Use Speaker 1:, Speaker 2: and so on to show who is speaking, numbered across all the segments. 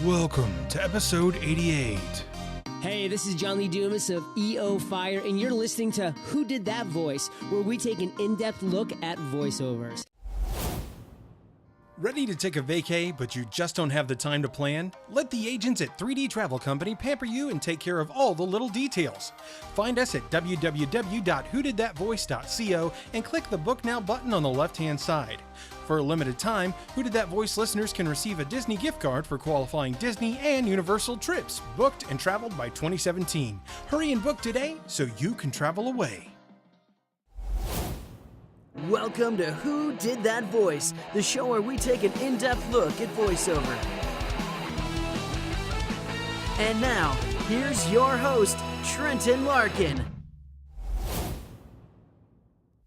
Speaker 1: Welcome to episode 88.
Speaker 2: Hey, this is John Lee Dumas of EO Fire, and you're listening to Who Did That Voice, where we take an in-depth look at voiceovers.
Speaker 1: Ready to take a vacay, but you just don't have the time to plan? Let the agents at 3D Travel Company pamper you and take care of all the little details. Find us at www.whodidthatvoice.co and click the Book Now button on the left-hand side. For a limited time, Who Did That Voice listeners can receive a Disney gift card for qualifying Disney and Universal trips, booked and traveled by 2017. Hurry and book today so you can travel away.
Speaker 3: Welcome to Who Did That Voice, the show where we take an in-depth look at voiceover. And now, here's your host, Trenton Larkin.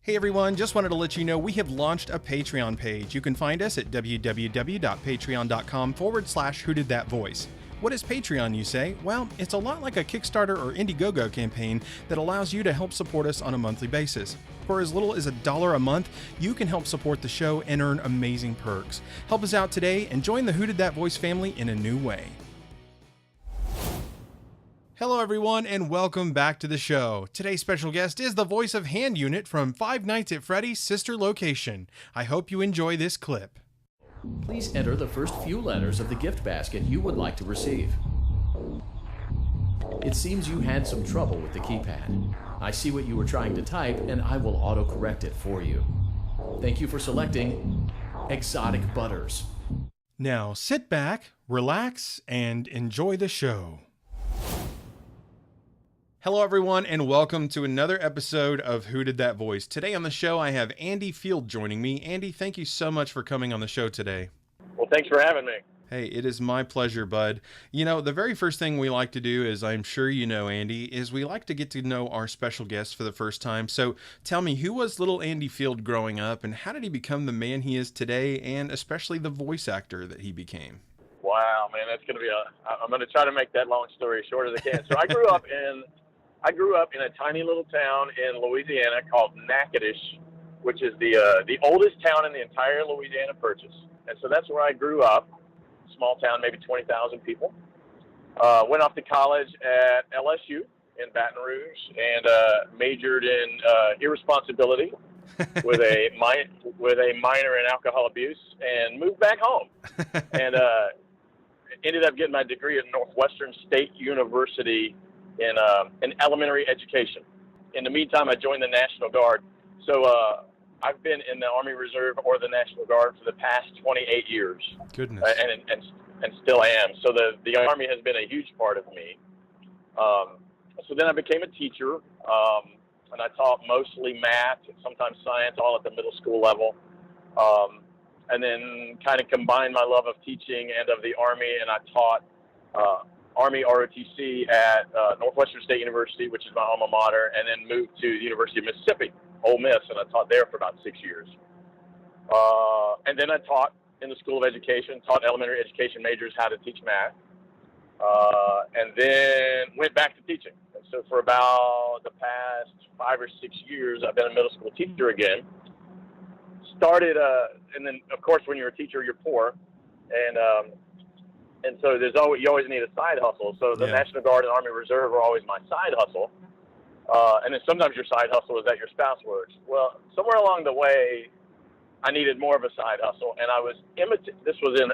Speaker 1: Hey everyone, just wanted to let you know we have launched a Patreon page. You can find us at www.patreon.com/whodidthatvoice. What is Patreon, you say? Well, it's a lot like a Kickstarter or Indiegogo campaign that allows you to help support us on a monthly basis. For as little as $1 a month, you can help support the show and earn amazing perks. Help us out today and join the Who Did That Voice family in a new way. Hello everyone and welcome back to the show. Today's special guest is the voice of Hand Unit from Five Nights at Freddy's sister location. I hope you enjoy this clip.
Speaker 4: Please enter the first few letters of the gift basket you would like to receive. It seems you had some trouble with the keypad. I see what you were trying to type and I will autocorrect it for you. Thank you for selecting Exotic Butters.
Speaker 1: Now sit back, relax, and enjoy the show. Hello everyone and welcome to another episode of Who Did That Voice. Today on the show I have Andy Field joining me. Andy, thank you so much for coming on the show today.
Speaker 5: Well, thanks for having me.
Speaker 1: Hey, it is my pleasure, bud. You know, the very first thing we like to do, as I'm sure you know, Andy, is we like to get to know our special guest for the first time. So tell me, who was little Andy Field growing up and how did he become the man he is today and especially the voice actor that he became?
Speaker 5: Wow, man, that's going to be I'm going to try to make that long story short as I can. So I grew up in a tiny little town in Louisiana called Natchitoches, which is the oldest town in the entire Louisiana Purchase. And so that's where I grew up. Small town, maybe 20,000 people. Went off to college at LSU in Baton Rouge and majored in irresponsibility with a minor in alcohol abuse and moved back home. And ended up getting my degree at Northwestern State University in elementary education. In the meantime, I joined the National Guard. So I've been in the Army Reserve or the National Guard for the past 28 years.
Speaker 1: Goodness.
Speaker 5: And still am. So the Army has been a huge part of me. So then I became a teacher, and I taught mostly math and sometimes science, all at the middle school level. And then kind of combined my love of teaching and of the Army, and I taught Army ROTC at Northwestern State University, which is my alma mater, and then moved to the University of Mississippi, Ole Miss, and I taught there for about 6 years. And then I taught in the School of Education, taught elementary education majors how to teach math, and then went back to teaching. And so for about the past 5 or 6 years, I've been a middle school teacher again. Started, and then of course when you're a teacher, you're poor, and so you always need a side hustle. So the National Guard and Army Reserve are always my side hustle. And then sometimes your side hustle is that your spouse works. Well, somewhere along the way, I needed more of a side hustle, and I was this was in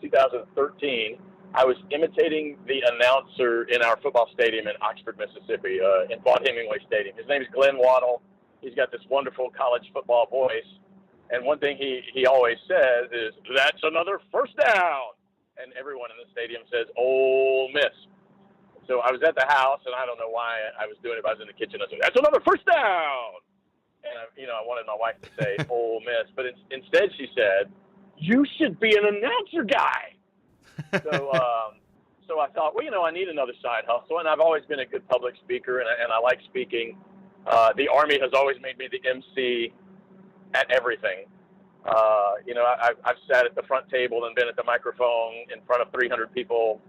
Speaker 5: 2013. I was imitating the announcer in our football stadium in Oxford, Mississippi, in Vaught Hemingway Stadium. His name is Glenn Waddle. He's got this wonderful college football voice, and one thing he always says is, "That's another first down," and everyone in the stadium says, "Ole Miss." So I was at the house, and I don't know why I was doing it, but I was in the kitchen. I said, "That's another first down." And, I wanted my wife to say Ole Miss, but instead she said, "You should be an announcer guy." So I thought, well, I need another side hustle, and I've always been a good public speaker, and I like speaking. The Army has always made me the MC at everything. You know, I've sat at the front table and been at the microphone in front of 300 people,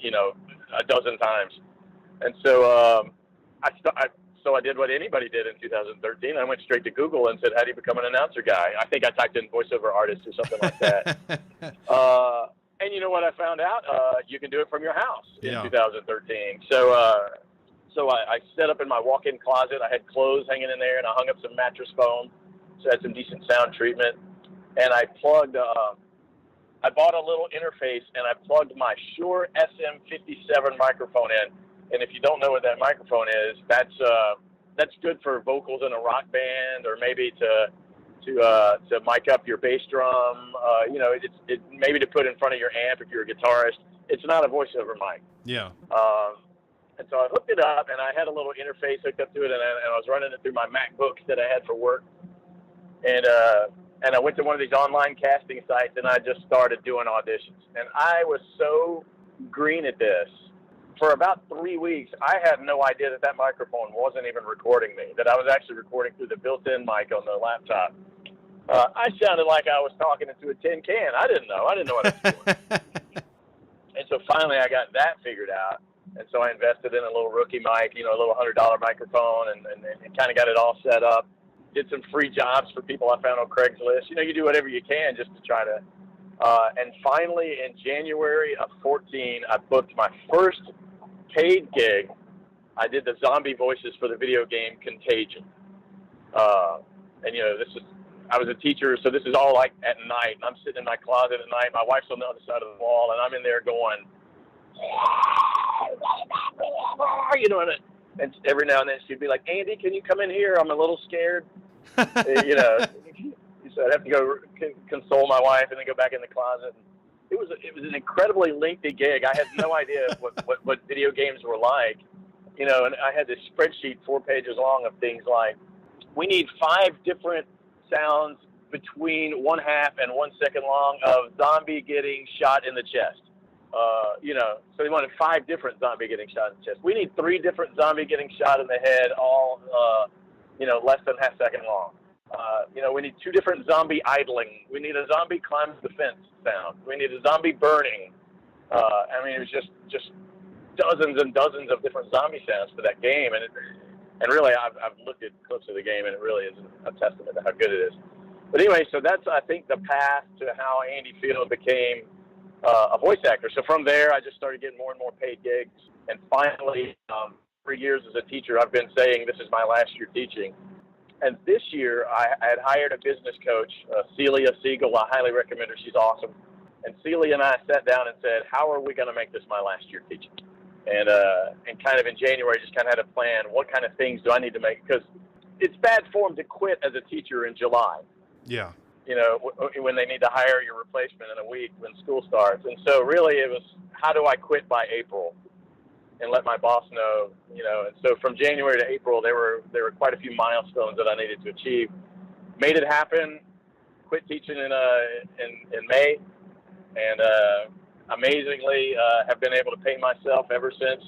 Speaker 5: you know, a dozen times. And so I did what anybody did in 2013. I went straight to Google and said, how do you become an announcer guy? I think I typed in voiceover artist or something like that. And you know what I found out? You can do it from your house in 2013. So I set up in my walk-in closet. I had clothes hanging in there, and I hung up some mattress foam, so I had some decent sound treatment. And I plugged, I bought a little interface, and I plugged my Shure SM57 microphone in. And if you don't know what that microphone is, that's good for vocals in a rock band, or maybe to mic up your bass drum. You know, it's maybe to put in front of your amp if you're a guitarist. It's not a voiceover mic.
Speaker 1: Yeah.
Speaker 5: And so I hooked it up, and I had a little interface hooked up to it, and I was running it through my MacBook that I had for work. And I went to one of these online casting sites, and I just started doing auditions. And I was so green at this. For about 3 weeks, I had no idea that microphone wasn't even recording me, that I was actually recording through the built-in mic on the laptop. I sounded like I was talking into a tin can. I didn't know what I was doing. And so finally I got that figured out. And so I invested in a little rookie mic, you know, a little $100 microphone, and kind of got it all set up. Did some free jobs for people I found on Craigslist. You know, you do whatever you can just to try to. And finally, in January of 14, I booked my first paid gig. I did the zombie voices for the video game Contagion. And, you know, I was a teacher, so this is all like at night. I'm sitting in my closet at night. My wife's on the other side of the wall, and I'm in there going, you know, and every now and then she'd be like, Andy, can you come in here? I'm a little scared. You know, so I'd have to go console my wife and then go back in the closet. It was an incredibly lengthy gig. I had no idea what video games were like, you know, and I had this spreadsheet 4 pages long of things like, we need 5 different sounds between 1/2 and 1 second long of zombie getting shot in the chest. You know, so they wanted 5 different zombie getting shot in the chest. We need 3 different zombie getting shot in the head, all, you know, less than 1/2 second long. You know, we need 2 different zombie idling. We need a zombie climbs the fence sound. We need a zombie burning. I mean, it was just dozens and dozens of different zombie sounds for that game. And really, I've looked at clips of the game, and it really is a testament to how good it is. But anyway, so that's, I think, the path to how Andy Field became a voice actor. So from there, I just started getting more and more paid gigs. And finally, 3 years as a teacher, I've been saying this is my last year teaching. And this year, I had hired a business coach, Celia Siegel. I highly recommend her. She's awesome. And Celia and I sat down and said, how are we going to make this my last year teaching? And kind of in January, just kind of had a plan. What kind of things do I need to make? Because it's bad form to quit as a teacher in July.
Speaker 1: Yeah.
Speaker 5: You know, when they need to hire your replacement in a week when school starts. And so really it was, how do I quit by April and let my boss know, you know? And so from January to April, there were quite a few milestones that I needed to achieve. Made it happen, quit teaching in May, and amazingly have been able to pay myself ever since.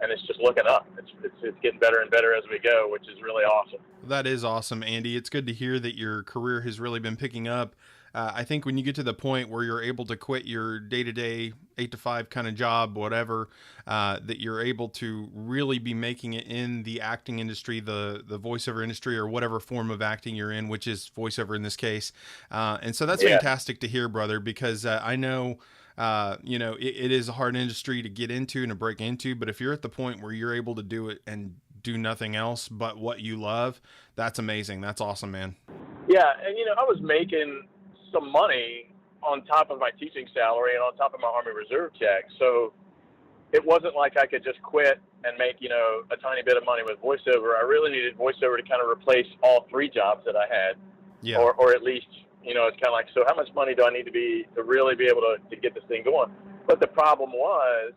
Speaker 5: And it's just looking up. It's getting better and better as we go, which is really awesome.
Speaker 1: That is awesome, Andy. It's good to hear that your career has really been picking up. I think when you get to the point where you're able to quit your day-to-day 8 to 5 kind of job, whatever, that you're able to really be making it in the acting industry, the voiceover industry, or whatever form of acting you're in, which is voiceover in this case. And so that's fantastic to hear, brother, because I know, you know, it is a hard industry to get into and to break into, but if you're at the point where you're able to do it and do nothing else but what you love, that's amazing. That's awesome, man.
Speaker 5: Yeah. And, you know, I was making some money on top of my teaching salary and on top of my Army Reserve check. So it wasn't like I could just quit and make, you know, a tiny bit of money with voiceover. I really needed voiceover to kind of replace all 3 jobs that I had.
Speaker 1: Yeah.
Speaker 5: Or at least, you know, it's kind of like, so how much money do I need to really be able to get this thing going? But the problem was,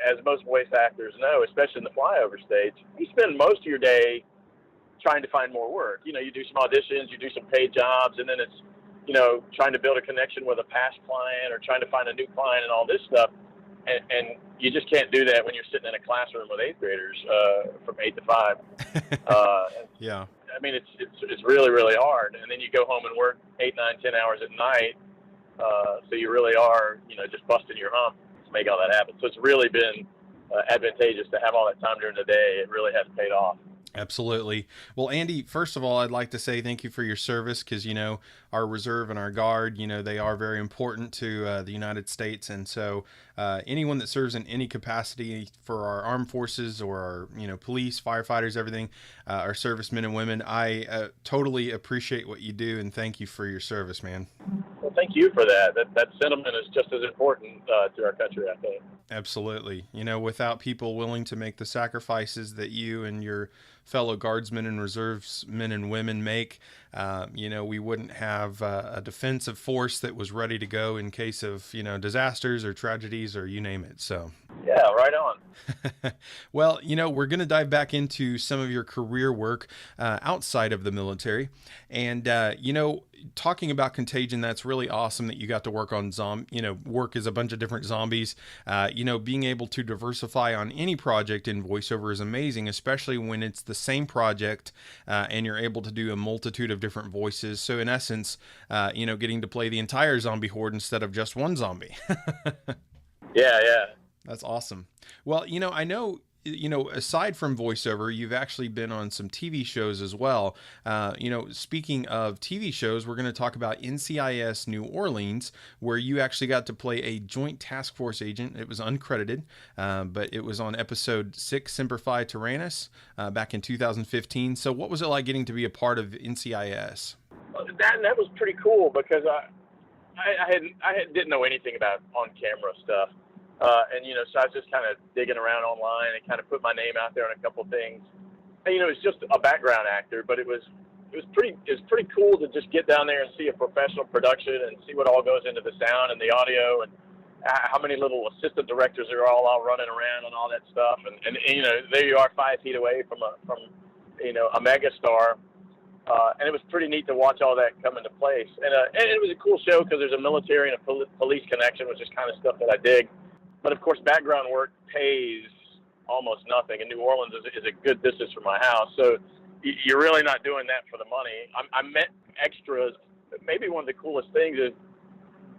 Speaker 5: as most voice actors know, especially in the flyover stage, you spend most of your day trying to find more work. You know, you do some auditions, you do some paid jobs, and then it's, you know, trying to build a connection with a past client or trying to find a new client and all this stuff. And you just can't do that when you're sitting in a classroom with 8th graders from 8 to 5.
Speaker 1: Yeah.
Speaker 5: mean, it's really, really hard. And then you go home and work 8, 9, 10 hours at night. So you really are, just busting your hump to make all that happen. So it's really been advantageous to have all that time during the day. It really has paid off.
Speaker 1: Absolutely. Well, Andy, first of all, I'd like to say thank you for your service, because, our reserve and our guard, they are very important to the United States. And so anyone that serves in any capacity for our armed forces or our, police, firefighters, everything, our servicemen and women, I totally appreciate what you do, and thank you for your service, man.
Speaker 5: Well, thank you for that. That sentiment is just as important to our country, I think.
Speaker 1: Absolutely. Without people willing to make the sacrifices that you and your fellow guardsmen and reservesmen and women make, we wouldn't have a defensive force that was ready to go in case of, disasters or tragedies or you name it. So,
Speaker 5: yeah, right on.
Speaker 1: Well, we're going to dive back into some of your career work outside of the military. And, talking about Contagion, that's really awesome that you got to work on work as a bunch of different zombies. Being able to diversify on any project in voiceover is amazing, especially when it's the same project and you're able to do a multitude of different voices. So in essence, getting to play the entire zombie horde instead of just one zombie.
Speaker 5: Yeah.
Speaker 1: That's awesome. Well, I know, aside from voiceover, you've actually been on some TV shows as well. Speaking of TV shows, we're going to talk about NCIS New Orleans, where you actually got to play a joint task force agent. It was uncredited, but it was on episode 6, Semper Fi Tyrannus, back in 2015. So what was it like getting to be a part of NCIS?
Speaker 5: That was pretty cool, because I didn't know anything about on-camera stuff. So I was just kind of digging around online and kind of put my name out there on a couple things. And, it's just a background actor, but it was pretty cool to just get down there and see a professional production and see what all goes into the sound and the audio, and how many little assistant directors are all running around and all that stuff. And there you are 5 feet away from a mega star. And it was pretty neat to watch all that come into place. And it was a cool show because there's a military and a police connection, which is kind of stuff that I dig. But of course, background work pays almost nothing, and New Orleans is a good distance from my house, so you're really not doing that for the money. I met extras. Maybe one of the coolest things is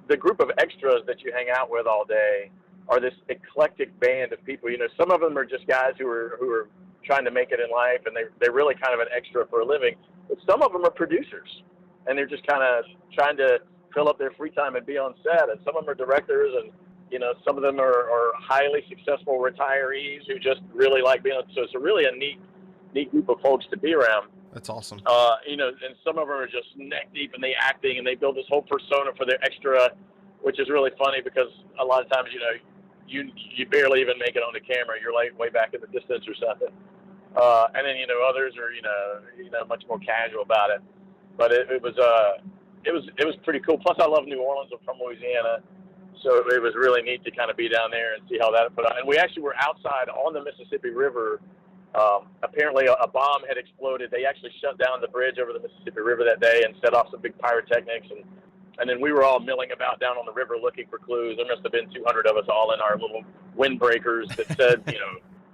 Speaker 5: the group of extras that you hang out with all day are this eclectic band of people. Some of them are just guys who are trying to make it in life, and they're really kind of an extra for a living. But some of them are producers, and they're just kind of trying to fill up their free time and be on set. And some of them are directors, and some of them are highly successful retirees who just really like being on. So it's a really a neat group of folks to be around.
Speaker 1: That's awesome.
Speaker 5: And some of them are just neck deep in the acting, and they build this whole persona for their extra, which is really funny because a lot of times, you barely even make it on the camera. You're like way back in the distance or something. And then, others are, much more casual about it. But it was pretty cool. Plus, I love New Orleans. I'm from Louisiana. So it was really neat to kind of be down there and see how that put on. And we actually were outside on the Mississippi River. Apparently a bomb had exploded. They actually shut down the bridge over the Mississippi River that day and set off some big pyrotechnics. And then we were all milling about down on the river looking for clues. There must have been 200 of us all in our little windbreakers that said,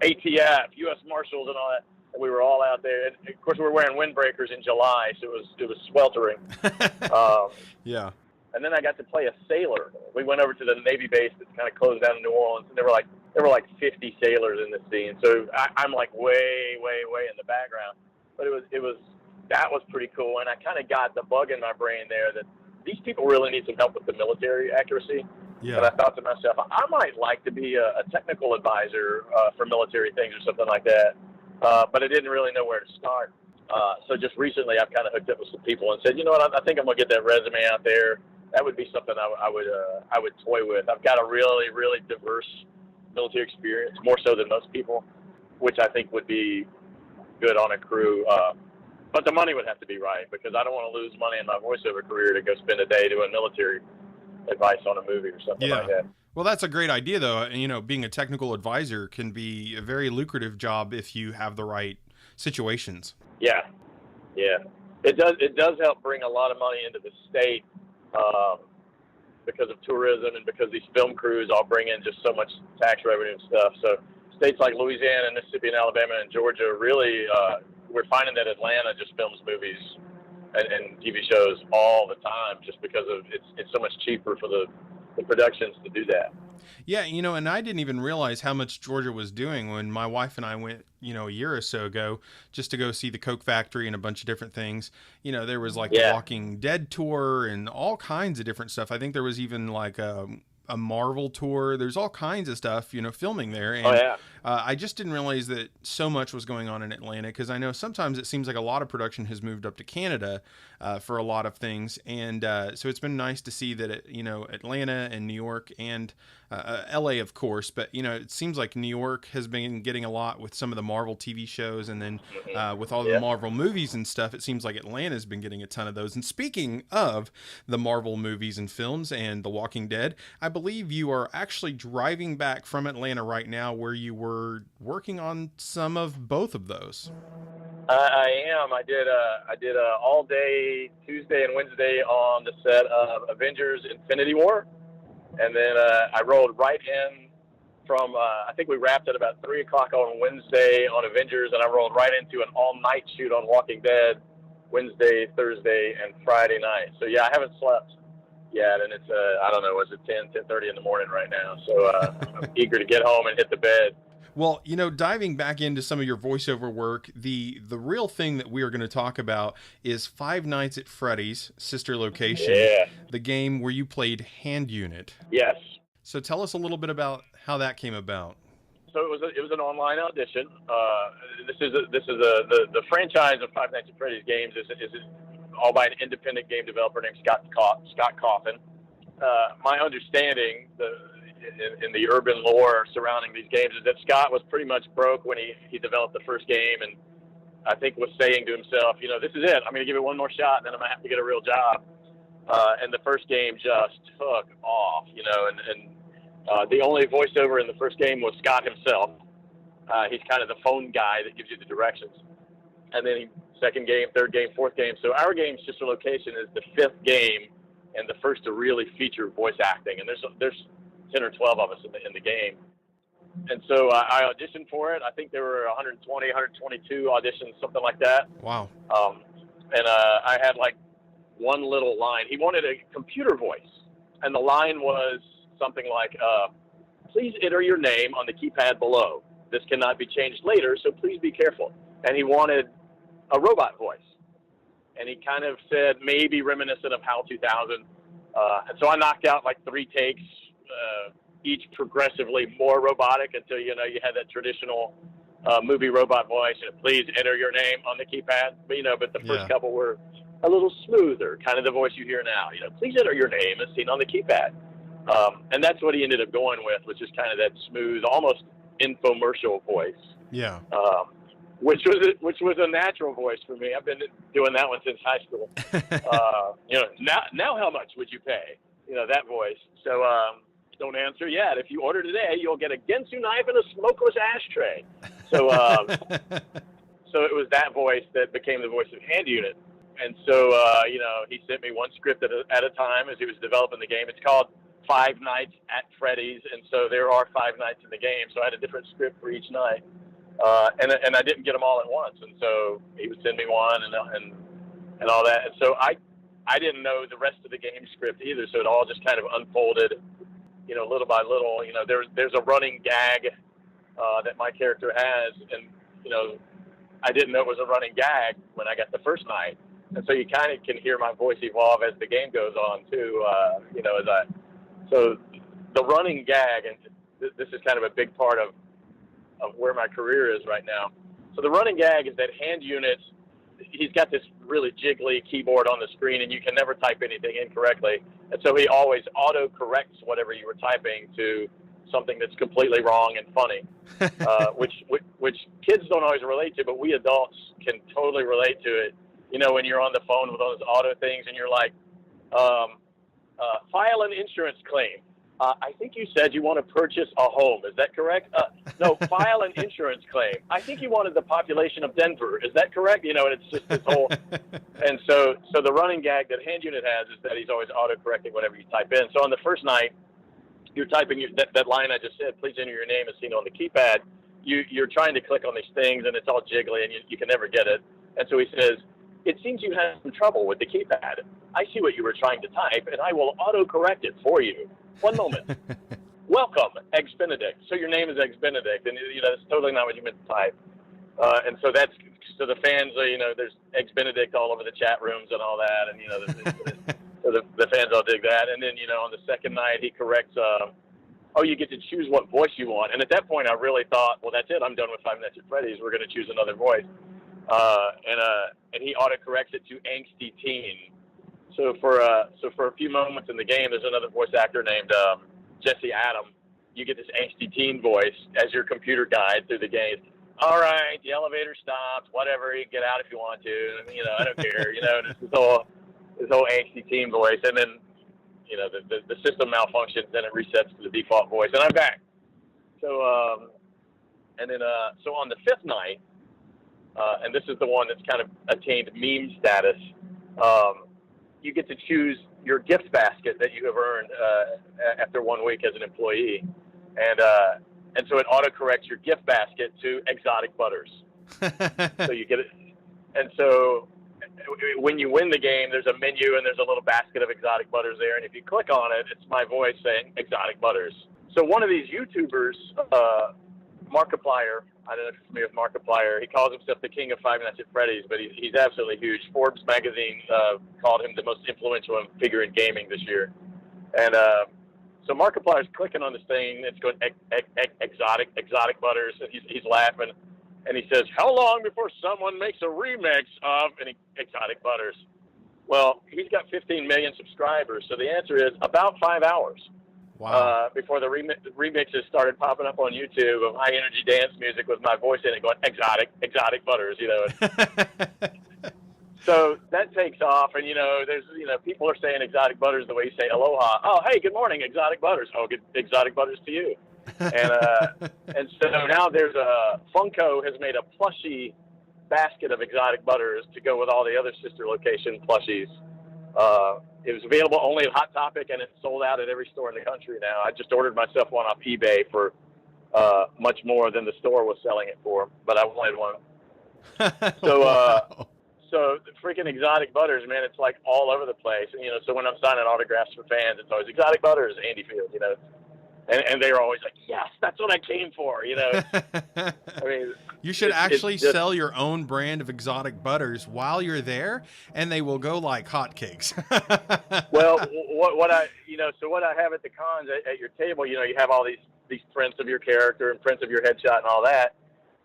Speaker 5: ATF, U.S. Marshals and all that. And we were all out there. And of course, we were wearing windbreakers in July, so it was sweltering.
Speaker 1: Yeah.
Speaker 5: And then I got to play a sailor. We went over to the Navy base that's kind of closed down in New Orleans, and there were like 50 sailors in the scene. So I'm like way in the background. But that was pretty cool, and I kind of got the bug in my brain there that these people really need some help with the military accuracy.
Speaker 1: Yeah.
Speaker 5: And I thought to myself, I might like to be a technical advisor for military things or something like that. But I didn't really know where to start. So just recently, I've kind of hooked up with some people and said, you know what, I think I'm gonna get that resume out there. That would be something I would toy with. I've got a really, really diverse military experience, more so than most people, which I think would be good on a crew. But the money would have to be right, because I don't want to lose money in my voiceover career to go spend a day doing military advice on a movie or something like that.
Speaker 1: Well, that's a great idea, though. Being a technical advisor can be a very lucrative job if you have the right situations.
Speaker 5: Yeah. It does help bring a lot of money into the state. Because of tourism and because these film crews all bring in just so much tax revenue and stuff. So states like Louisiana, Mississippi, and Alabama and Georgia really we're finding that Atlanta just films movies and TV shows all the time, just because of it's so much cheaper for the productions to do that.
Speaker 1: Yeah, and I didn't even realize how much Georgia was doing when my wife and I went, a year or so ago, just to go see the Coke Factory and a bunch of different things. There was like the Walking Dead tour and all kinds of different stuff. I think there was even like a Marvel tour. There's all kinds of stuff, filming there. And I just didn't realize that so much was going on in Atlanta, because I know sometimes it seems like a lot of production has moved up to Canada for a lot of things. And so it's been nice to see that, Atlanta and New York and LA, of course, but, it seems like New York has been getting a lot with some of the Marvel TV shows. And then with all the Marvel movies and stuff, it seems like Atlanta has been getting a ton of those. And speaking of the Marvel movies and films and The Walking Dead, I believe you are actually driving back from Atlanta right now, where you were working on some of both of those.
Speaker 5: I am. I did all day Tuesday and Wednesday on the set of Avengers: Infinity War, and then I rolled right in from. I think we wrapped at about 3:00 on Wednesday on Avengers, and I rolled right into an all-night shoot on Walking Dead Wednesday, Thursday, and Friday night. So yeah, I haven't slept yet, and it's I don't know, was it 10:30 in the morning right now? So I'm eager to get home and hit the bed.
Speaker 1: Well, diving back into some of your voiceover work, the real thing that we are going to talk about is Five Nights at Freddy's sister location, the game where you played Hand Unit.
Speaker 5: Yes.
Speaker 1: So tell us a little bit about how that came about.
Speaker 5: So it was an online audition. The franchise of Five Nights at Freddy's games is all by an independent game developer named Scott Coffin. My understanding, in the urban lore surrounding these games, is that Scott was pretty much broke when he developed the first game, and I think was saying to himself, this is it. I'm going to give it one more shot, and then I'm going to have to get a real job. And the first game just took off, and the only voiceover in the first game was Scott himself. He's kind of the phone guy that gives you the directions. And then second game, third game, fourth game. So our game, Sister Location, is the fifth game and the first to really feature voice acting. And there's 10 or 12 of us in the game. And so I auditioned for it. I think there were 120, 122 auditions, something like that.
Speaker 1: Wow.
Speaker 5: And I had like one little line. He wanted a computer voice. And the line was something like, please enter your name on the keypad below. This cannot be changed later, so please be careful. And he wanted a robot voice. And he kind of said, maybe reminiscent of HAL 2000. And so I knocked out like 3 takes, each progressively more robotic, until, you had that traditional movie robot voice. And please enter your name on the keypad. But the first couple were a little smoother, kind of the voice you hear now. Please enter your name as seen on the keypad. And that's what he ended up going with, was just kind of that smooth, almost infomercial voice.
Speaker 1: Yeah.
Speaker 5: Which was a natural voice for me. I've been doing that one since high school. Now how much would you pay? That voice. So don't answer yet. If you order today, you'll get a Ginsu knife and a smokeless ashtray. So so it was that voice that became the voice of Hand Unit. And so he sent me one script at a time as he was developing the game. It's called Five Nights at Freddy's, and so there are 5 nights in the game. So I had a different script for each night. And I didn't get them all at once, and so he would send me one and all that. And so I didn't know the rest of the game script either, so it all just kind of unfolded, little by little. There's a running gag that my character has, and I didn't know it was a running gag when I got the first night, and so you kind of can hear my voice evolve as the game goes on too. So the running gag, and this is kind of a big part of where my career is right now. So the running gag is that Hand Unit, he's got this really jiggly keyboard on the screen, and you can never type anything incorrectly. And so he always auto-corrects whatever you were typing to something that's completely wrong and funny, which kids don't always relate to, but we adults can totally relate to it. When you're on the phone with those auto things and you're like, file an insurance claim. I think you said you want to purchase a home. Is that correct? No, file an insurance claim. I think you wanted the population of Denver. Is that correct? And it's just this whole... And so the running gag that Hand Unit has is that he's always auto-correcting whatever you type in. So on the first night, you're typing that line I just said, please enter your name as seen on the keypad. you're trying to click on these things and it's all jiggly and you can never get it. And so he says, it seems you had some trouble with the keypad. I see what you were trying to type, and I will auto-correct it for you. One moment. Welcome, Eggs Benedict. So your name is Eggs Benedict, and that's totally not what you meant to type. And so so the fans, there's Eggs Benedict all over the chat rooms and all that, and so the fans all dig that. And then on the second night he corrects. You get to choose what voice you want. And at that point I really thought, well, that's it. I'm done with Five Nights at Freddy's. We're going to choose another voice. And he autocorrects it to angsty teen. So for a few moments in the game, there's another voice actor named Jesse Adam. You get this angsty teen voice as your computer guide through the game. All right, the elevator stopped. Whatever, you can get out if you want to. I don't care. This whole angsty teen voice, and then the system malfunctions, then it resets to the default voice, and I'm back. So so on the fifth night. And this is the one that's kind of attained meme status. You get to choose your gift basket that you have earned after 1 week as an employee, and so it autocorrects your gift basket to exotic butters. So you get it, and so when you win the game, there's a menu and there's a little basket of exotic butters there, and if you click on it, it's my voice saying exotic butters. So one of these YouTubers, Markiplier. I don't know if you're familiar with Markiplier. He calls himself the king of Five Nights at Freddy's, but he's absolutely huge. Forbes magazine called him the most influential figure in gaming this year. And so Markiplier's clicking on this thing. It's going exotic butters, and he's laughing. And he says, how long before someone makes a remix of exotic butters? Well, he's got 15 million subscribers, so the answer is about 5 hours.
Speaker 1: Wow.
Speaker 5: Before the remixes started popping up on YouTube of high energy dance music with my voice in it going exotic butters, So that takes off, and there's people are saying exotic butters the way you say aloha. Oh, hey, good morning, exotic butters. Oh, good exotic butters to you. And so now there's Funko has made a plushie basket of exotic butters to go with all the other sister location plushies. It was available only at Hot Topic, and it's sold out at every store in the country now. I just ordered myself one off eBay for much more than the store was selling it for, but I wanted one. So,
Speaker 1: wow.
Speaker 5: So the freaking exotic butters, man, it's like all over the place. And, so when I'm signing autographs for fans, it's always exotic butters, Andy Field, and they're always like, yes, that's what I came for, I mean,
Speaker 1: you should actually sell your own brand of exotic butters while you're there, and they will go like hotcakes.
Speaker 5: Well, what I have at the cons at your table, you have all these prints of your character and prints of your headshot and all that.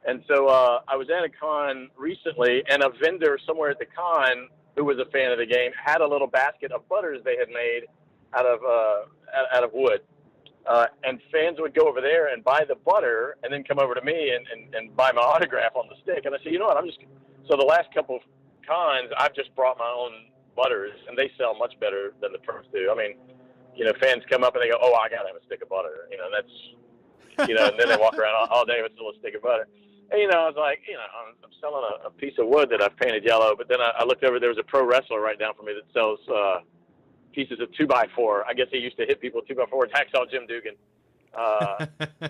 Speaker 5: And so I was at a con recently, and a vendor somewhere at the con who was a fan of the game had a little basket of butters they had made out of wood. And fans would go over there and buy the butter and then come over to me and buy my autograph on the stick. And I said, what, so the last couple of cons, I've just brought my own butters, and they sell much better than the prints do. I mean, fans come up and they go, oh, I got to have a stick of butter. And then they walk around all day with still a stick of butter. And, I was like, I'm selling a piece of wood that I've painted yellow. But then I looked over, there was a pro wrestler right down from me that sells pieces of 2x4. I guess he used to hit people with 2x4. Hacksaw Jim Dugan.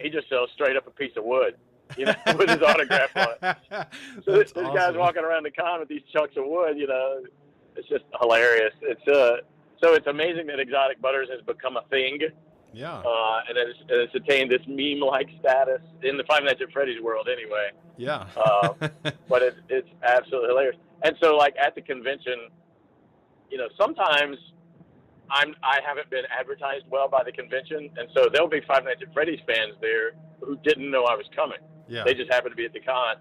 Speaker 5: He just sells straight up a piece of wood, with his autograph on it. So this
Speaker 1: awesome.
Speaker 5: guy's walking around the con with these chunks of wood. It's just hilarious. So it's amazing that exotic butters has become a thing.
Speaker 1: Yeah.
Speaker 5: And it's attained this meme-like status in the Five Nights at Freddy's world, anyway.
Speaker 1: Yeah.
Speaker 5: But it's absolutely hilarious. And so, like at the convention, sometimes I haven't been advertised well by the convention, and so there'll be Five Nights at Freddy's fans there who didn't know I was coming.
Speaker 1: Yeah.
Speaker 5: They just happened to be at the con,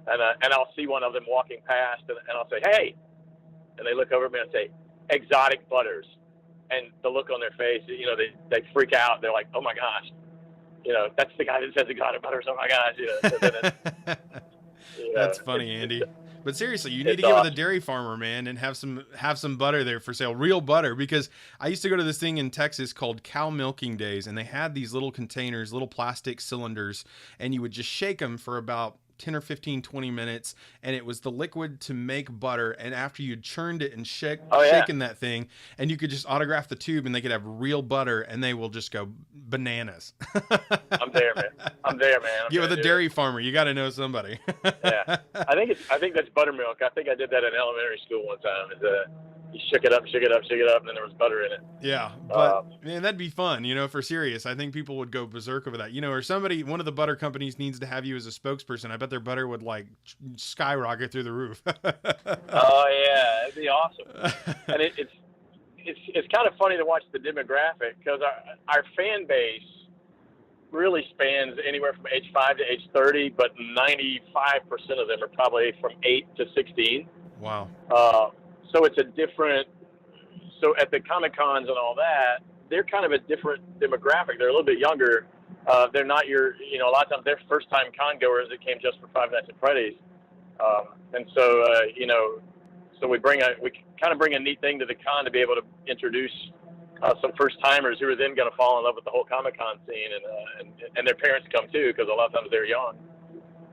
Speaker 5: and I'll see one of them walking past, and I'll say, hey, and they look over at me and say, exotic butters. And the look on their face, they freak out. They're like, oh my gosh, that's the guy that says exotic butters. Oh my gosh.
Speaker 1: That's funny, Andy. But seriously, you need to get with a dairy farmer, man, and have some butter there for sale, real butter. Because I used to go to this thing in Texas called Cow Milking Days, and they had these little containers, little plastic cylinders, and you would just shake them for about 10 or 15, 20 minutes, and it was the liquid to make butter. And after you churned it and shaken that thing, and you could just autograph the tube, and they could have real butter, and they will just go bananas.
Speaker 5: I'm there, man.
Speaker 1: Get with a dairy farmer. You got to know somebody.
Speaker 5: Yeah, I think that's buttermilk. I think I did that in elementary school one time. You shook it up, and then there was butter in it.
Speaker 1: Yeah, but man, that'd be fun, for serious. I think people would go berserk over that, or one of the butter companies needs to have you as a spokesperson. I bet their butter would like skyrocket through the roof.
Speaker 5: Oh yeah, it'd be awesome. And it's kind of funny to watch the demographic, because our fan base really spans anywhere from age 5 to age 30, but 95% of them are probably from 8 to 16.
Speaker 1: Wow.
Speaker 5: So it's a different. So at the Comic Cons and all that, they're kind of a different demographic. They're a little bit younger. They're not a lot of times they're first time con goers that came just for Five Nights at Freddy's. And so so we kind of bring a neat thing to the con to be able to introduce some first timers who are then going to fall in love with the whole Comic Con scene, and their parents come too, because a lot of times they're young.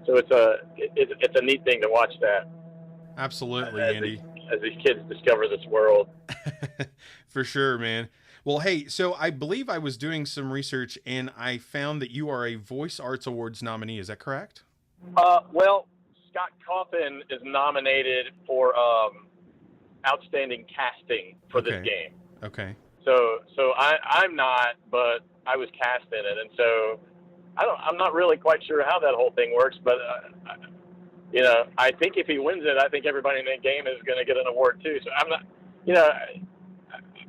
Speaker 5: So it's a neat thing to watch that.
Speaker 1: Absolutely, Andy.
Speaker 5: As these kids discover this world.
Speaker 1: For sure, man. Well, hey, so I believe I was doing some research, and I found that you are a Voice Arts Awards nominee. Is that correct?
Speaker 5: Well, Scott Coffin is nominated for outstanding casting for this game.
Speaker 1: Okay.
Speaker 5: So I'm not, but I was cast in it, and so I'm not really quite sure how that whole thing works, but I think if he wins it, I think everybody in that game is going to get an award too. So I'm not,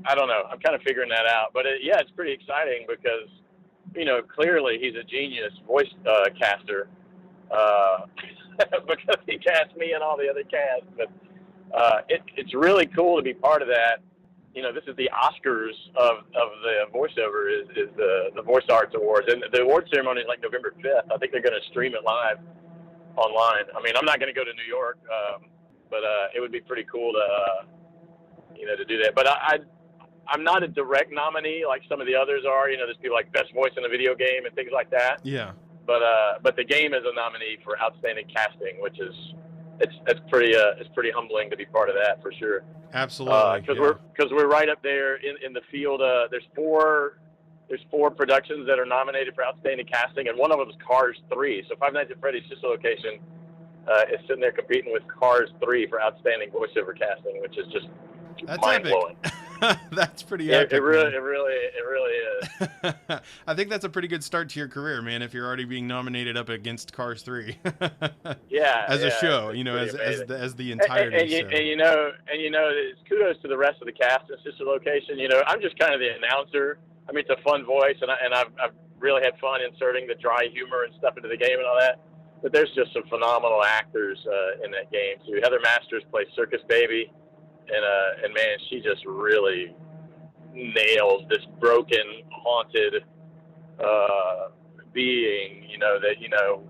Speaker 5: I don't know. I'm kind of figuring that out, but it's pretty exciting because, clearly he's a genius voice caster, because he cast me and all the other cast. But it's really cool to be part of that. This is the Oscars of the voiceover is the Voice Arts Awards, and the award ceremony is like November 5th. I think they're going to stream it live online. I mean, I'm not going to go to New York, but it would be pretty cool to, to do that. But I'm not a direct nominee like some of the others are. There's people like Best Voice in a Video Game and things like that.
Speaker 1: Yeah.
Speaker 5: But the game is a nominee for Outstanding Casting, which is it's pretty humbling to be part of that for sure.
Speaker 1: Absolutely.
Speaker 5: Because we're right up there in the field. There's four productions that are nominated for Outstanding Casting, and one of them is Cars 3. So Five Nights at Freddy's sister location is sitting there competing with Cars 3 for Outstanding Voiceover Casting, which is just mind-blowing.
Speaker 1: That's pretty epic.
Speaker 5: It really is.
Speaker 1: I think that's a pretty good start to your career, man, if you're already being nominated up against Cars 3.
Speaker 5: Yeah.
Speaker 1: As a show, as the entirety.
Speaker 5: And it's kudos to the rest of the cast and sister location. I'm just kind of the announcer. I mean, it's a fun voice, and I've really had fun inserting the dry humor and stuff into the game and all that. But there's just some phenomenal actors in that game too. Heather Masters plays Circus Baby, and man, she just really nails this broken, haunted being. That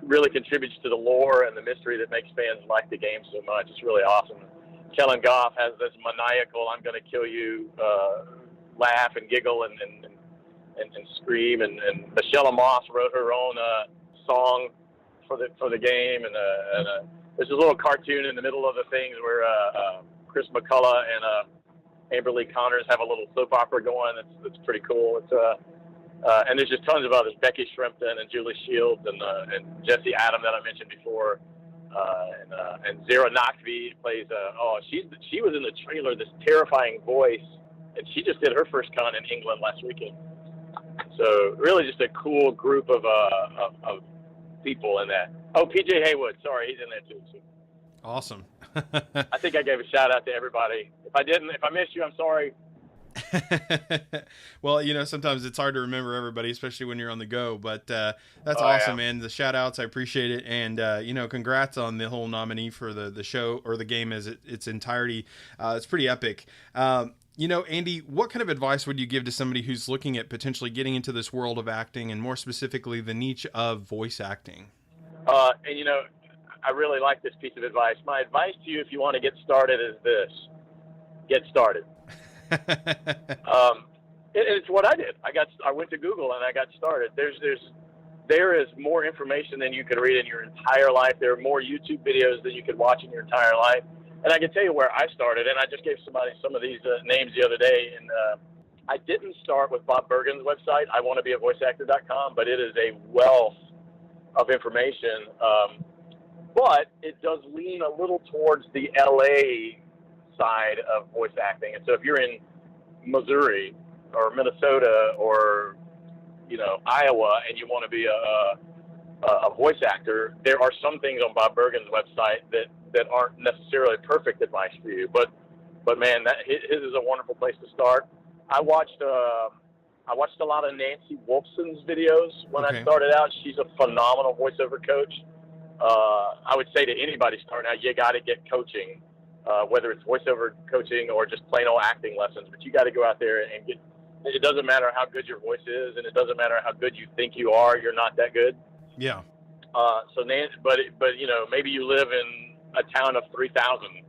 Speaker 5: really contributes to the lore and the mystery that makes fans like the game so much. It's really awesome. Kellen Goff has this maniacal "I'm going to kill you" laugh and giggle and scream, and Michelle Moss wrote her own song for the game, and there's a little cartoon in the middle of the things where Chris McCullough and Amber Lee Connors have a little soap opera going. It's pretty cool. It's and there's just tons of others: Becky Shrimpton and Julie Shields and Jesse Adam that I mentioned before, and Zara Nakvi plays. She was in the trailer. This terrifying voice. And she just did her first con in England last weekend. So really just a cool group of people in that. Oh, PJ Haywood. Sorry, he's in there too. So.
Speaker 1: Awesome.
Speaker 5: I think I gave a shout out to everybody. If I missed you, I'm sorry.
Speaker 1: Well, sometimes it's hard to remember everybody, especially when you're on the go, but that's awesome, man. The shout outs, I appreciate it. And, congrats on the whole nominee for the show or the game as its entirety. It's pretty epic. Andy, what kind of advice would you give to somebody who's looking at potentially getting into this world of acting, and more specifically the niche of voice acting?
Speaker 5: I really like this piece of advice. My advice to you, if you want to get started, is this: get started. It's what I did. I went to Google and I got started. There's there is more information than you could read in your entire life. There are more YouTube videos than you could watch in your entire life. And I can tell you where I started, and I just gave somebody some of these names the other day. And I didn't start with Bob Bergen's website, I want to be a voiceactor.com, but it is a wealth of information. But it does lean a little towards the LA side of voice acting. And so if you're in Missouri or Minnesota or, Iowa, and you want to be a voice actor, there are some things on Bob Bergen's website that aren't necessarily perfect advice for you. But man, his is a wonderful place to start. I watched a lot of Nancy Wolfson's videos when I started out. She's a phenomenal voiceover coach. I would say to anybody starting out, you got to get coaching, whether it's voiceover coaching or just plain old acting lessons. But you got to go out there and get. It doesn't matter how good your voice is, and it doesn't matter how good you think you are. You're not that good.
Speaker 1: Yeah.
Speaker 5: So Nancy, but maybe you live in a town of 3,000,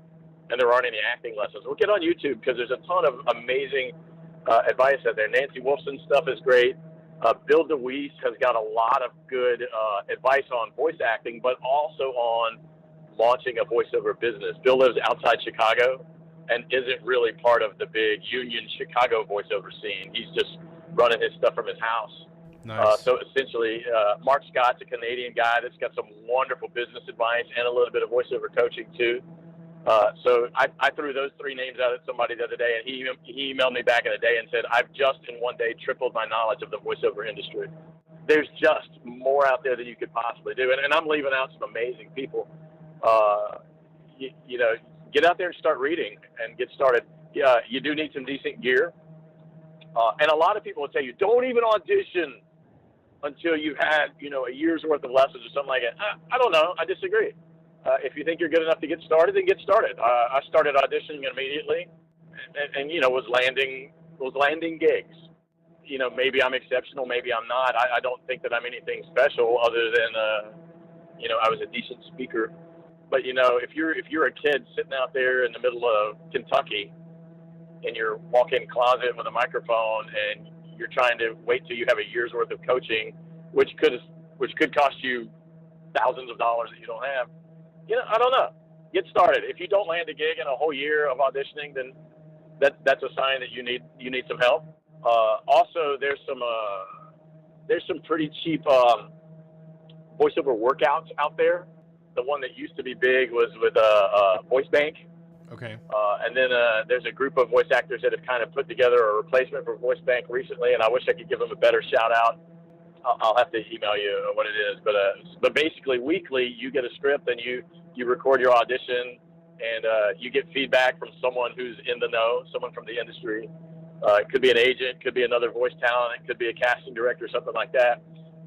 Speaker 5: and there aren't any acting lessons. Well, get on YouTube because there's a ton of amazing advice out there. Nancy Wolfson's stuff is great. Bill DeWeese has got a lot of good advice on voice acting, but also on launching a voiceover business. Bill lives outside Chicago and isn't really part of the big union Chicago voiceover scene. He's just running his stuff from his house.
Speaker 1: Nice.
Speaker 5: So essentially, Mark Scott's a Canadian guy that's got some wonderful business advice and a little bit of voiceover coaching too. So I threw those three names out at somebody the other day, and he emailed me back in a day and said, I've just in one day tripled my knowledge of the voiceover industry. There's just more out there than you could possibly do. And I'm leaving out some amazing people. Get out there and start reading and get started. You do need some decent gear. And a lot of people will tell you, don't even audition until you've had, a year's worth of lessons or something like that. I don't know. I disagree. If you think you're good enough to get started, then get started. I started auditioning immediately and was landing gigs. Maybe I'm exceptional, maybe I'm not. I don't think that I'm anything special other than, I was a decent speaker. But, if you're a kid sitting out there in the middle of Kentucky in your walk-in closet with a microphone and you're trying to wait till you have a year's worth of coaching, which could cost you thousands of dollars that you don't have, I don't know. Get started. If you don't land a gig in a whole year of auditioning, then that's a sign that you need some help. Also, there's some pretty cheap voiceover workouts out there. The one that used to be big was with Voice Bank.
Speaker 1: Okay.
Speaker 5: And then there's a group of voice actors that have kind of put together a replacement for Voice Bank recently, and I wish I could give them a better shout out. I'll have to email you what it is, but basically weekly you get a script and you record your audition, and you get feedback from someone who's in the know, someone from the industry. It could be an agent, could be another voice talent, it could be a casting director, something like that.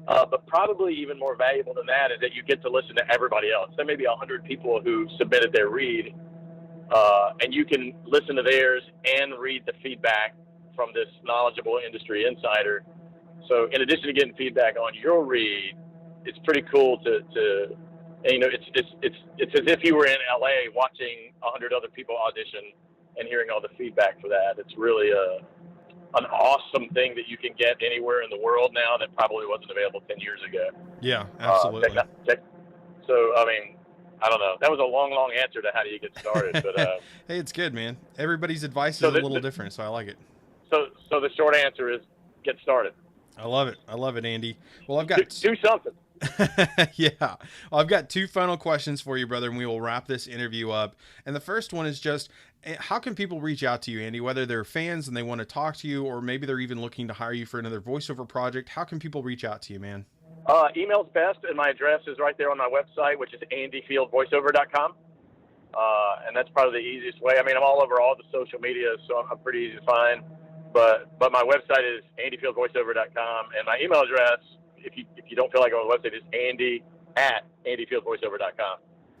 Speaker 5: But probably even more valuable than that is that you get to listen to everybody else. There may be 100 people who submitted their read, and you can listen to theirs and read the feedback from this knowledgeable industry insider. So in addition to getting feedback on your read, it's pretty cool to it's as if you were in LA watching 100 other people audition and hearing all the feedback for that. It's really an awesome thing that you can get anywhere in the world now that probably wasn't available 10 years ago.
Speaker 1: Yeah, absolutely.
Speaker 5: So, I don't know. That was a long answer to how do you get started. But
Speaker 1: hey, it's good, man. Everybody's advice is a little different, so I like it.
Speaker 5: So the short answer is get started.
Speaker 1: I love it, Andy. Well, I've got
Speaker 5: do something.
Speaker 1: Yeah. Well, I've got two final questions for you, brother, and we will wrap this interview up. And the first one is just, how can people reach out to you, Andy, whether they're fans and they want to talk to you, or maybe they're even looking to hire you for another voiceover project? How can people reach out to you, man?
Speaker 5: Email's best, and my address is right there on my website, which is andyfieldvoiceover.com. And that's probably the easiest way. I mean, I'm all over all the social media, so I'm pretty easy to find. But my website is andyfieldvoiceover.com, and my email address, if you don't feel like going on the website, is andy@andyfieldvoiceover.com.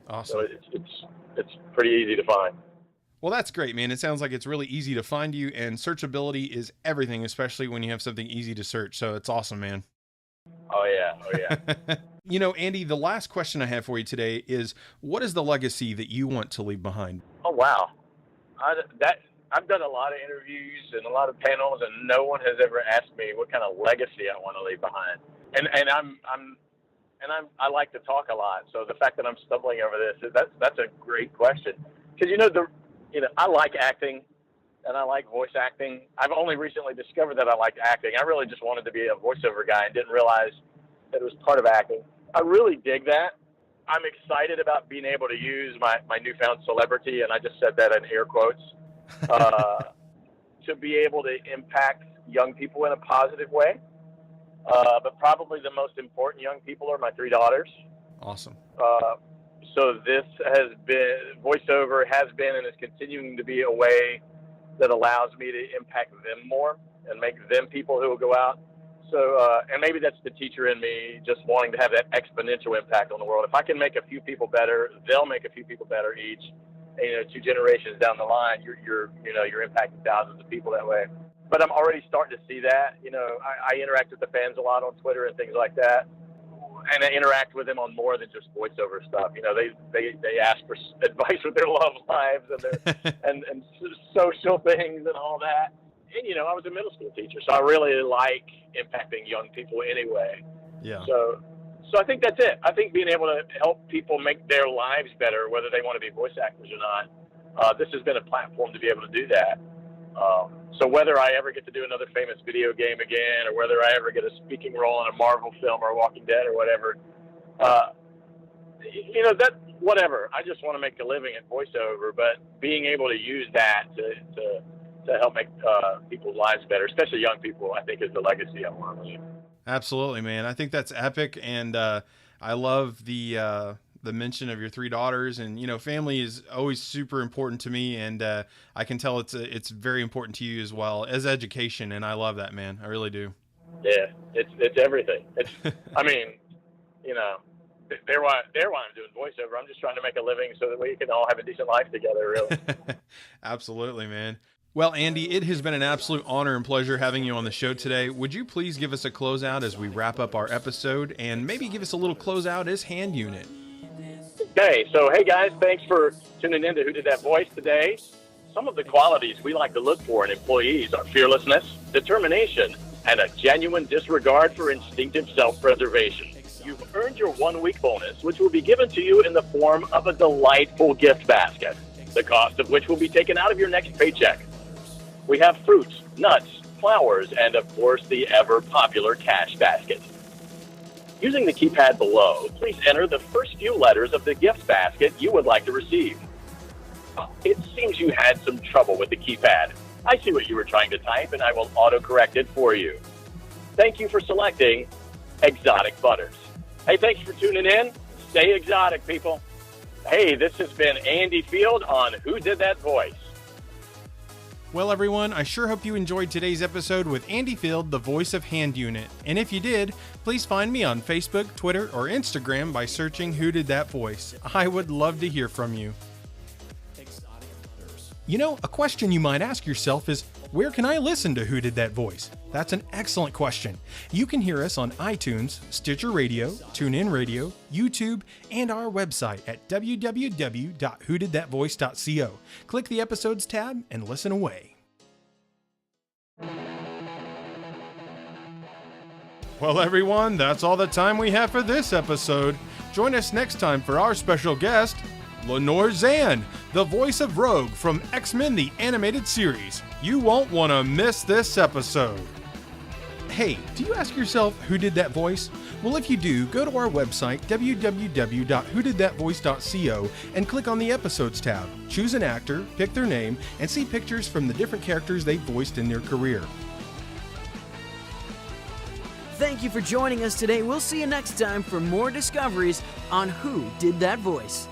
Speaker 1: Awesome.
Speaker 5: So it's pretty easy to find.
Speaker 1: Well, that's great, man. It sounds like it's really easy to find you, and searchability is everything, especially when you have something easy to search. So it's awesome, man.
Speaker 5: Oh yeah.
Speaker 1: Andy, the last question I have for you today is, what is the legacy that you want to leave behind?
Speaker 5: Oh, wow. I've done a lot of interviews and a lot of panels, and no one has ever asked me what kind of legacy I want to leave behind. I like to talk a lot. So the fact that I'm stumbling over this, that's a great question. Because I like acting, and I like voice acting. I've only recently discovered that I liked acting. I really just wanted to be a voiceover guy and didn't realize that it was part of acting. I really dig that. I'm excited about being able to use my newfound celebrity, and I just said that in air quotes, to be able to impact young people in a positive way. But probably the most important young people are my 3 daughters.
Speaker 1: Awesome.
Speaker 5: So this voiceover has been and is continuing to be a way that allows me to impact them more and make them people who will go out. So, and maybe that's the teacher in me, just wanting to have that exponential impact on the world. If I can make a few people better, they'll make a few people better each. And, 2 generations down the line, you're impacting thousands of people that way. But I'm already starting to see that. I interact with the fans a lot on Twitter and things like that. And I interact with them on more than just voiceover stuff. They ask for advice with their love lives and their and social things and all that. And I was a middle school teacher, so I really like impacting young people anyway.
Speaker 1: Yeah.
Speaker 5: So I think that's it. I think being able to help people make their lives better, whether they want to be voice actors or not, this has been a platform to be able to do that. So whether I ever get to do another famous video game again, or whether I ever get a speaking role in a Marvel film or Walking Dead or whatever, whatever. I just want to make a living at voiceover, but being able to use that to help make people's lives better, especially young people, I think is the legacy I want to leave.
Speaker 1: Absolutely, man. I think that's epic, and I love the mention of your 3 daughters, and family is always super important to me, and I can tell it's very important to you as well as education, and I love that, man. I really do.
Speaker 5: Yeah, it's everything. They're why I'm doing voiceover. I'm just trying to make a living so that we can all have a decent life together, really.
Speaker 1: Absolutely, man. Well, Andy, it has been an absolute honor and pleasure having you on the show today. Would you please give us a closeout as we wrap up our episode, and maybe give us a little closeout as Hand Unit?
Speaker 5: Okay, so hey guys, thanks for tuning in to Who Did That Voice today. Some of the qualities we like to look for in employees are fearlessness, determination, and a genuine disregard for instinctive self-preservation. You've earned your 1-week bonus, which will be given to you in the form of a delightful gift basket, the cost of which will be taken out of your next paycheck. We have fruits, nuts, flowers, and of course the ever-popular cash basket. Using the keypad below, please enter the first few letters of the gift basket you would like to receive. It seems you had some trouble with the keypad. I see what you were trying to type, and I will autocorrect it for you. Thank you for selecting Exotic Butters. Hey, thanks for tuning in. Stay exotic, people. Hey, this has been Andy Field on Who Did That Voice.
Speaker 1: Well, everyone, I sure hope you enjoyed today's episode with Andy Field, the voice of Hand Unit. And if you did, please find me on Facebook, Twitter, or Instagram by searching Who Did That Voice. I would love to hear from you. A question you might ask yourself is, where can I listen to Who Did That Voice? That's an excellent question. You can hear us on iTunes, Stitcher Radio, TuneIn Radio, YouTube, and our website at www.whodidthatvoice.co. Click the Episodes tab and listen away. Well, everyone, that's all the time we have for this episode. Join us next time for our special guest, Lenore Zan, the voice of Rogue from X-Men the Animated Series. You won't want to miss this episode. Hey, do you ask yourself who did that voice? Well, if you do, go to our website, www.whodidthatvoice.co, and click on the Episodes tab. Choose an actor, pick their name, and see pictures from the different characters they voiced in their career.
Speaker 3: Thank you for joining us today. We'll see you next time for more discoveries on Who Did That Voice.